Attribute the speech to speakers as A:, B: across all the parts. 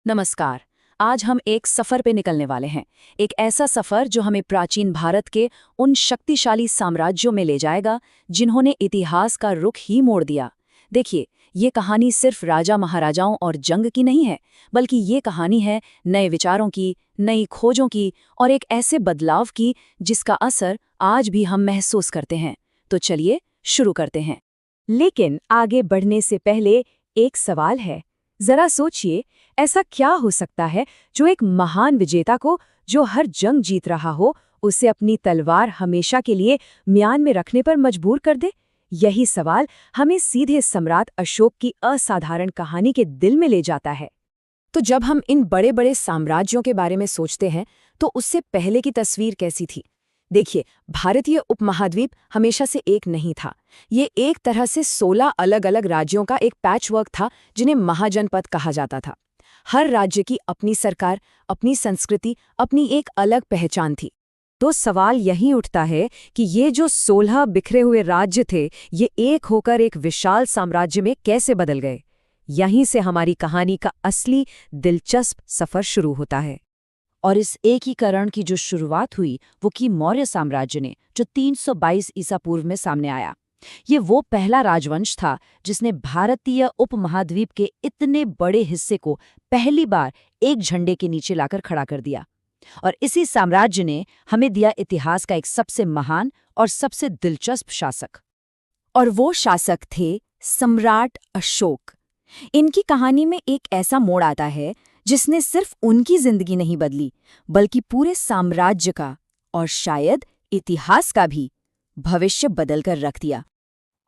A: नमस्कार। आज हम एक सफर पे निकलने वाले हैं। एक ऐसा सफर जो हमें प्राचीन भारत के उन शक्तिशाली साम्राज्यों में ले जाएगा जिन्होंने इतिहास का रुख ही मोड़ दिया। देखिए, ये कहानी सिर्फ राजा महाराजाओं और जंग की नहीं है, बल्कि ये कहानी है नए विचारों की, नई खोजों की और एक ऐसे बदलाव की जिसका असर आज भी हम महसूस करते हैं। तो चलिए शुरू करते हैं।
B: लेकिन आगे बढ़ने से पहले एक सवाल है। जरा सोचिए, ऐसा क्या हो सकता है जो एक महान विजेता को, जो हर जंग जीत रहा हो, उसे अपनी तलवार हमेशा के लिए म्यान में रखने पर मजबूर कर दे? यही सवाल हमें सीधे सम्राट अशोक की असाधारण कहानी के दिल में ले जाता है। तो जब हम इन बड़े बड़े साम्राज्यों के बारे में सोचते हैं, तो उससे पहले की तस्वीर कैसी थी? देखिए, भारतीय उपमहाद्वीप हमेशा से एक नहीं था। ये एक तरह से 16 अलग अलग राज्यों का एक पैचवर्क था जिन्हें महाजनपद कहा जाता था। हर राज्य की अपनी सरकार, अपनी संस्कृति, अपनी एक अलग पहचान थी। तो सवाल यही उठता है कि ये जो 16 बिखरे हुए राज्य थे, ये एक होकर एक विशाल साम्राज्य में कैसे बदल गए? यहीं से हमारी कहानी का असली दिलचस्प सफर शुरू होता है।
A: और इस एकीकरण की जो शुरुआत हुई वो की मौर्य साम्राज्य ने, जो 322 ईसा पूर्व में सामने आया। ये वो पहला राजवंश था जिसने भारतीय उपमहाद्वीप के इतने बड़े हिस्से को पहली बार एक झंडे के नीचे लाकर खड़ा कर दिया। और इसी साम्राज्य ने हमें दिया इतिहास का एक सबसे महान और सबसे दिलचस्प शासक।
B: और वो शासक थे सम्राट अशोक। इनकी कहानी में एक ऐसा मोड़ आता है जिसने सिर्फ उनकी जिंदगी नहीं बदली, बल्कि पूरे साम्राज्य का और शायद इतिहास का भी भविष्य बदलकर रख दिया।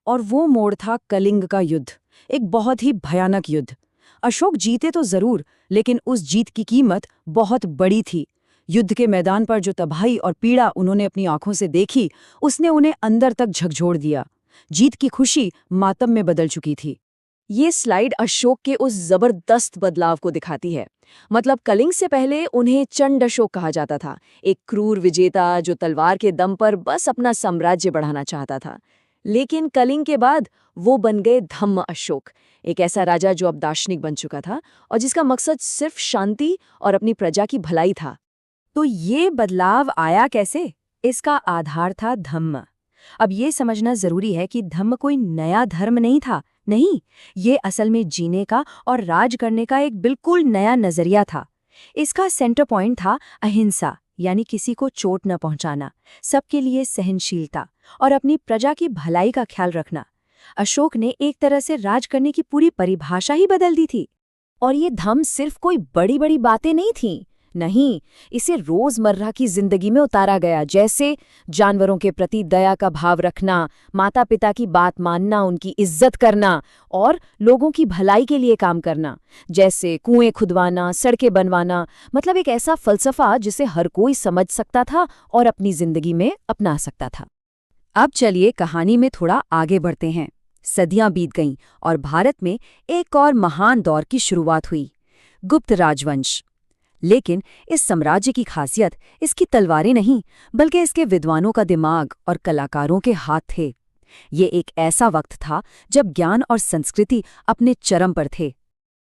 B: और वो मोड़ था कलिंग का युद्ध, एक बहुत ही भयानक युद्ध। अशोक जीते तो जरूर, लेकिन उस जीत की कीमत बहुत बड़ी थी। युद्ध के मैदान पर जो तबाही और पीड़ा उन्होंने अपनी आंखों से देखी, उसने उन्हें अंदर तक झकझोर दिया। जीत की खुशी मातम में बदल चुकी थी। ये स्लाइड अशोक के उस जबरदस्त बदलाव को दिखाती है। मतलब कलिंग से पहले उन्हें चंड अशोक कहा जाता था, एक क्रूर विजेता जो तलवार के दम पर बस अपना साम्राज्य बढ़ाना चाहता था। लेकिन कलिंग के बाद वो बन गए धम्म अशोक, एक ऐसा राजा जो अब दार्शनिक बन चुका था और जिसका मकसद सिर्फ शांति और अपनी प्रजा की भलाई था। तो ये बदलाव आया कैसे? इसका आधार था धम्म। अब ये समझना जरूरी है कि धम्म कोई नया धर्म नहीं था। नहीं, ये असल में जीने का और राज करने का एक बिल्कुल नया नजरिया था। इसका सेंटर पॉइंट था अहिंसा, यानी किसी को चोट न पहुंचाना, सबके लिए सहनशीलता और अपनी प्रजा की भलाई का ख्याल रखना। अशोक ने एक तरह से राज करने की पूरी परिभाषा ही बदल दी थी। और ये धम्म सिर्फ कोई बड़ी बड़ी बातें नहीं थीं। नहीं, इसे रोजमर्रा की जिंदगी में उतारा गया, जैसे जानवरों के प्रति दया का भाव रखना, माता पिता की बात मानना, उनकी इज्जत करना और लोगों की भलाई के लिए काम करना, जैसे कुएं खुदवाना, सड़कें बनवाना। मतलब एक ऐसा फलसफा जिसे हर कोई समझ सकता था और अपनी जिंदगी में अपना सकता था। अब चलिए कहानी में थोड़ा आगे बढ़ते हैं। सदियां बीत गईं और भारत में एक और महान दौर की शुरुआत हुई, गुप्त राजवंश। लेकिन इस साम्राज्य की खासियत इसकी तलवारें नहीं, बल्कि इसके विद्वानों का दिमाग और कलाकारों के हाथ थे। ये एक ऐसा वक्त था जब ज्ञान और संस्कृति अपने चरम पर थे।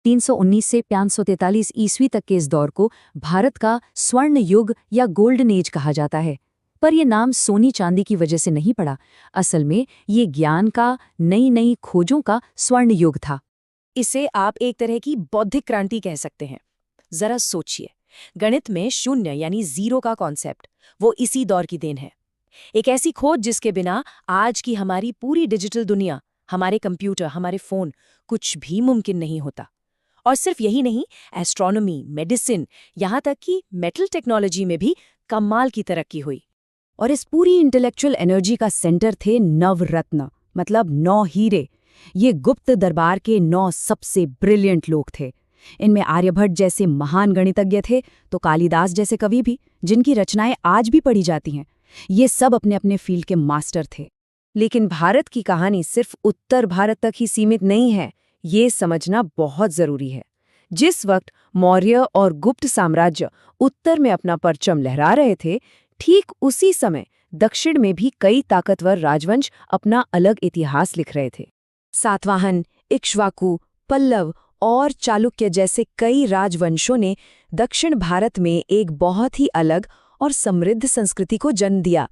B: 319 से 543 ईस्वी तक के इस दौर को भारत का स्वर्ण युग या गोल्डन एज कहा जाता है। पर यह नाम सोनी चांदी की वजह से नहीं पड़ा। असल में ये ज्ञान का, नई नई खोजों का स्वर्ण युग था। इसे आप एक तरह की बौद्धिक क्रांति कह सकते हैं। जरा सोचिए, गणित में शून्य यानी जीरो का कॉन्सेप्ट, वो इसी दौर की देन है। एक ऐसी खोज जिसके बिना आज की हमारी पूरी डिजिटल दुनिया, हमारे कंप्यूटर, हमारे फोन, कुछ भी मुमकिन नहीं होता। और सिर्फ यही नहीं, एस्ट्रोनॉमी, मेडिसिन, यहाँ तक कि मेटल टेक्नोलॉजी में भी कमाल की तरक्की हुई। और इस पूरी इंटेलेक्चुअल एनर्जी का सेंटर थे नवरत्न, मतलब 9 हीरे। ये गुप्त दरबार के 9 सबसे ब्रिलियंट लोग थे। इनमें आर्यभट्ट जैसे महान गणितज्ञ थे, तो कालिदास जैसे कवि भी, जिनकी रचनाएं आज भी पढ़ी जाती हैं। ये सब अपने अपने फील्ड के मास्टर थे। लेकिन भारत की कहानी सिर्फ उत्तर भारत तक ही सीमित नहीं है, ये समझना बहुत जरूरी है। जिस वक्त मौर्य और गुप्त साम्राज्य उत्तर में अपना परचम लहरा रहे थे, ठीक उसी समय दक्षिण में भी कई ताकतवर राजवंश अपना अलग इतिहास लिख रहे थे। सातवाहन, इक्ष्वाकु, पल्लव
A: और चालुक्य जैसे कई राजवंशों ने दक्षिण भारत में एक बहुत ही अलग और समृद्ध संस्कृति को जन्म दिया।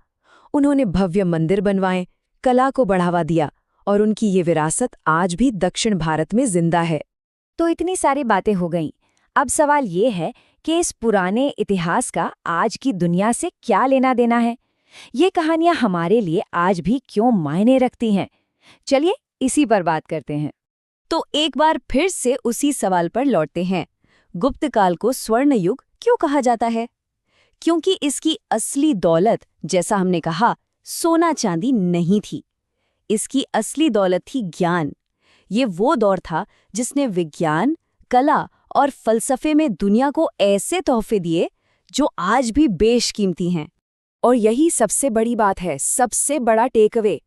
A: उन्होंने भव्य मंदिर बनवाए, कला को बढ़ावा दिया और उनकी ये विरासत आज भी दक्षिण भारत में जिंदा है।
B: तो इतनी सारी बातें हो गईं। अब सवाल ये है कि इस पुराने इतिहास का आज की दुनिया से क्या लेना देना है? ये कहानियां हमारे लिए आज भी क्यों मायने रखती हैं? चलिए इसी पर बात करते हैं। तो एक बार फिर से उसी सवाल पर लौटते हैं। गुप्त काल को स्वर्ण युग क्यों कहा जाता है? क्योंकि इसकी असली दौलत, जैसा हमने कहा, सोना चांदी नहीं थी। इसकी असली दौलत थी ज्ञान। ये वो दौर था जिसने विज्ञान, कला और फलसफे में दुनिया को ऐसे तोहफे दिए जो आज भी बेशकीमती हैं।
A: और यही सबसे बड़ी बात है, सबसे बड़ा टेकअवे।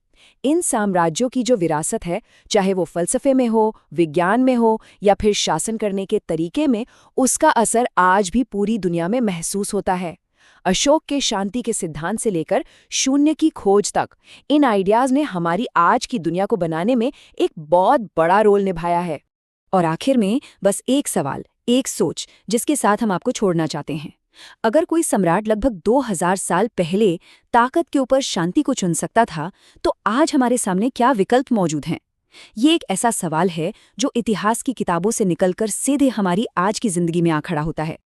A: इन साम्राज्यों की जो विरासत है, चाहे वो फलसफे में हो, विज्ञान में हो या फिर शासन करने के तरीके में, उसका असर आज भी पूरी दुनिया में महसूस होता है। अशोक के शांति के सिद्धांत से लेकर शून्य की खोज तक, इन आइडियाज ने हमारी आज की दुनिया को बनाने में एक बहुत बड़ा रोल निभाया है। और आखिर में बस एक सवाल, एक सोच, जिसके साथ हम आपको छोड़ना चाहते हैं। अगर कोई सम्राट लगभग 2000 साल पहले ताकत के ऊपर शांति को चुन सकता था, तो आज हमारे सामने क्या विकल्प मौजूद हैं? ये एक ऐसा सवाल है जो इतिहास की किताबों से निकलकर सीधे हमारी आज की जिंदगी में आ खड़ा होता है।